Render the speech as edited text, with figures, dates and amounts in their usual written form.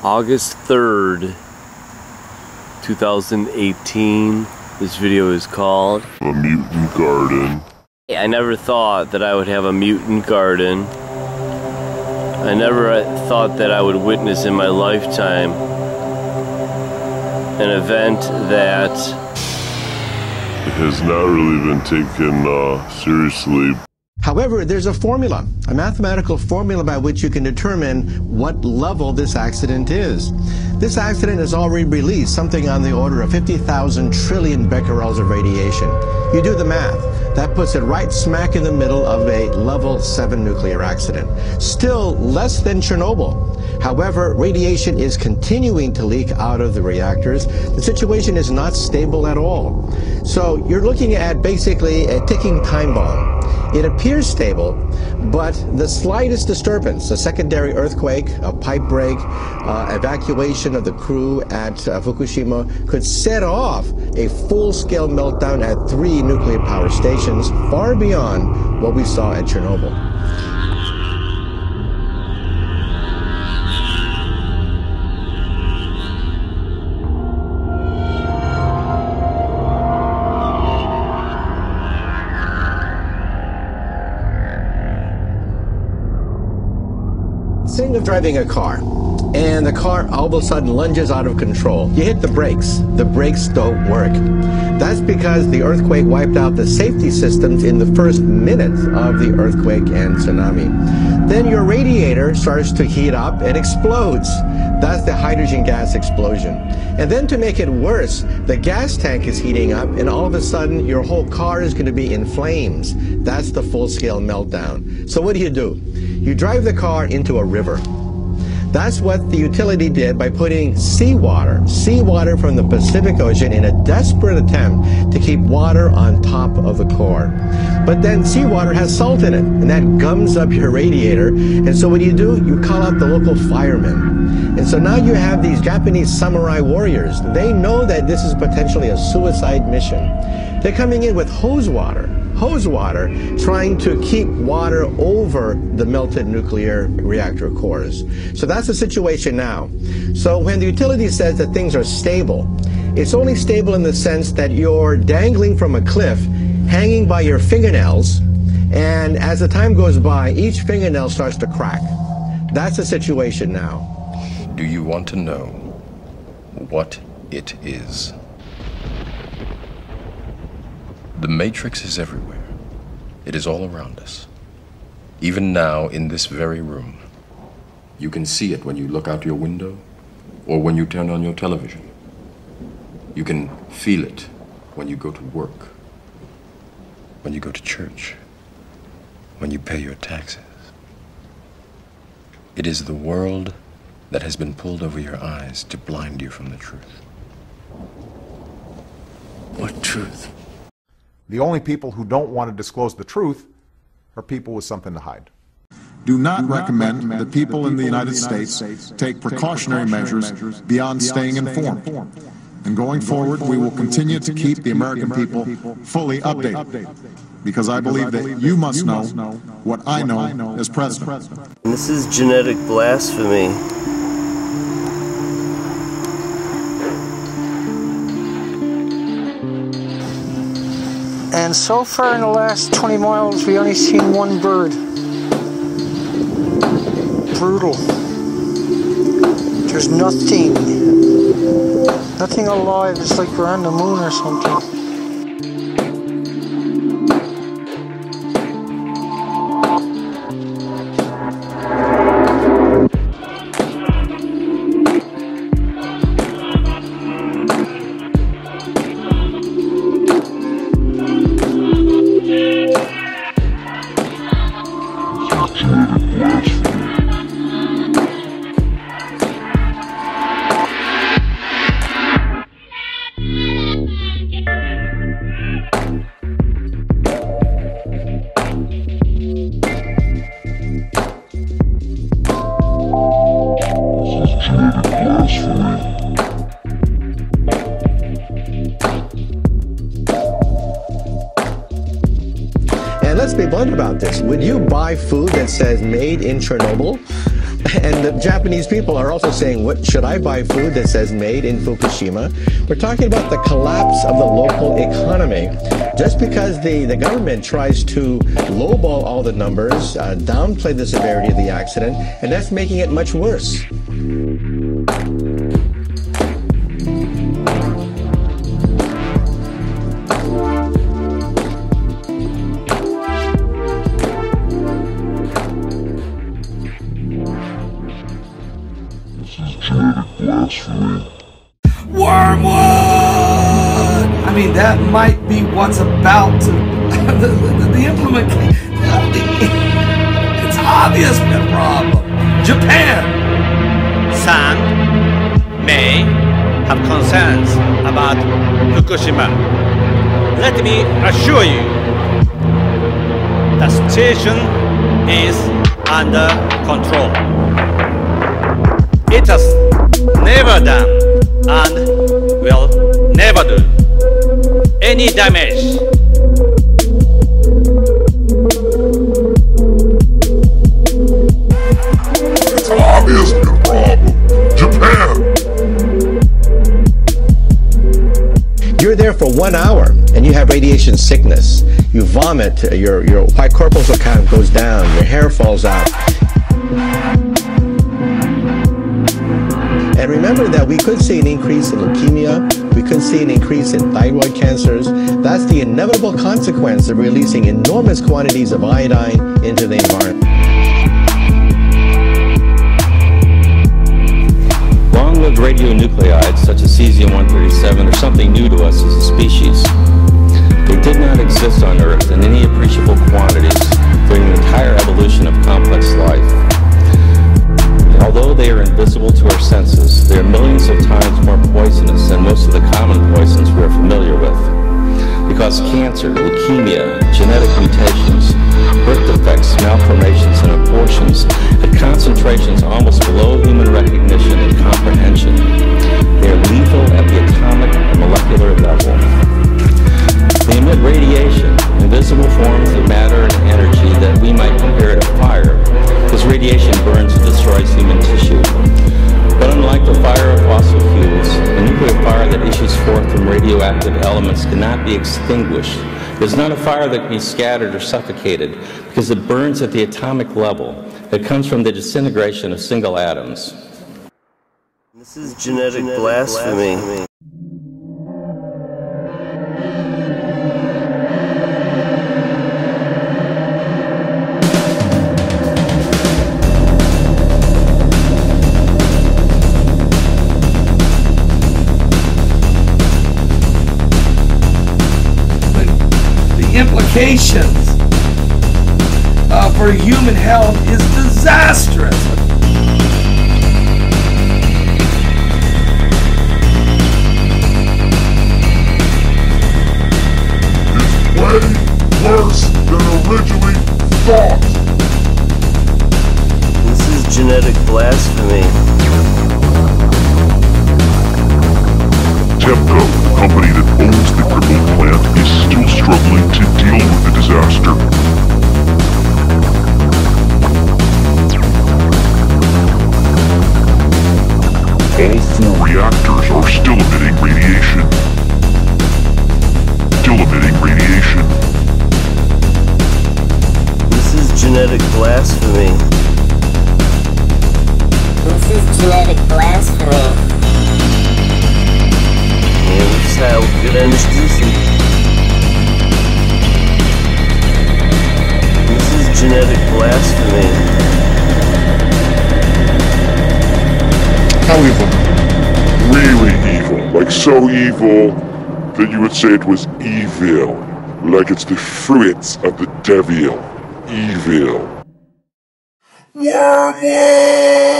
August 3rd, 2018. This video is called A Mutant Garden. I never thought that I would have a mutant garden. I never thought that I would witness in my lifetime an event that has not really been taken seriously. However, there's a formula, a mathematical formula by which you can determine what level this accident is. This accident has already released something on the order of 50,000 trillion becquerels of radiation. You do the math. That puts it right smack in the middle of a level 7 nuclear accident. Still less than Chernobyl. However, radiation is continuing to leak out of the reactors. The situation is not stable at all. So you're looking at basically a ticking time bomb. It appears stable, but the slightest disturbance, a secondary earthquake, a pipe break, evacuation of the crew at Fukushima could set off a full-scale meltdown at 3 nuclear power stations, far beyond what we saw at Chernobyl. Think of driving a car, and the car all of a sudden lunges out of control. You hit the brakes don't work. That's because the earthquake wiped out the safety systems in the first minutes of the earthquake and tsunami. Then your radiator starts to heat up and explodes. That's the hydrogen gas explosion. And then to make it worse, the gas tank is heating up, and all of a sudden your whole car is going to be in flames. That's the full-scale meltdown. So what do? You drive the car into a river. That's what the utility did by putting seawater from the Pacific Ocean in a desperate attempt to keep water on top of the core. But then seawater has salt in it, and that gums up your radiator. And so what do? You call out the local firemen. And so now you have these Japanese samurai warriors. They know that this is potentially a suicide mission. They're coming in with hose water, trying to keep water over the melted nuclear reactor cores. So that's the situation now. So when the utility says that things are stable, it's only stable in the sense that you're dangling from a cliff, hanging by your fingernails, and as the time goes by, each fingernail starts to crack. That's the situation now. Do you want to know what it is? The Matrix is everywhere. It is all around us. Even now, in this very room. You can see it when you look out your window or when you turn on your television. You can feel it when you go to work, when you go to church, when you pay your taxes. It is the world that has been pulled over your eyes to blind you from the truth. What truth? The only people who don't want to disclose the truth are people with something to hide. Do not recommend that people in the United States take precautionary measures beyond staying informed. And going forward, we will continue to keep the American people fully updated, because I believe that you must know what I know as president. And this is genetic blasphemy. And so far in the last 20 miles, we only seen one bird. Brutal. There's nothing alive. It's like we're on the moon or something. And let's be blunt about this. Would you buy food that says made in Chernobyl? And the Japanese people are also saying, what should I buy food that says made in Fukushima? We're talking about the collapse of the local economy. Just because the government tries to lowball all the numbers, downplay the severity of the accident, and that's making it much worse. Blasphemy. Wormwood! I mean, that might be what's about to... the implementation... It's obvious the problem. Japan! Some may have concerns about Fukushima. Let me assure you, the situation is under control. It has never done and will never do any damage. It's obviously a problem. Japan! You're there for 1 hour and you have radiation sickness. You vomit, your white corpuscle count goes down, your hair falls out. And remember that we could see an increase in leukemia, we could see an increase in thyroid cancers. That's the inevitable consequence of releasing enormous quantities of iodine into the environment. Long-lived radionuclides such as cesium-137 are something new to us as a species. They did not exist on Earth in any appreciable quantities during the entire evolution of complex life. Although they are invisible to our senses, they are millions of times more poisonous than most of the common poisons we are familiar with. They cause cancer, leukemia, genetic mutations, birth defects, malformations, and abortions at concentrations almost below human recognition and comprehension. They are lethal at the atomic and molecular level. They emit radiation, invisible forms of matter and energy that we might compare to fire, because radiation burns and destroys human tissue. But unlike the fire of fossil fuels, the nuclear fire that issues forth from radioactive elements cannot be extinguished. It is not a fire that can be scattered or suffocated, because it burns at the atomic level. It comes from the disintegration of single atoms. This is genetic blasphemy. Implications for human health is disastrous. It's way worse than originally thought. This is genetic blasphemy. TEPCO, the company that owns the crippled plant, is still struggling to deal with the disaster. All 4 reactors are still emitting radiation. Still emitting radiation. This is genetic blasphemy. This is genetic blasphemy. Yeah, we just had good anesthesia. This is genetic blasphemy. How evil? Really evil. Like so evil that you would say it was evil. Like it's the fruits of the devil. Evil. Wormwood!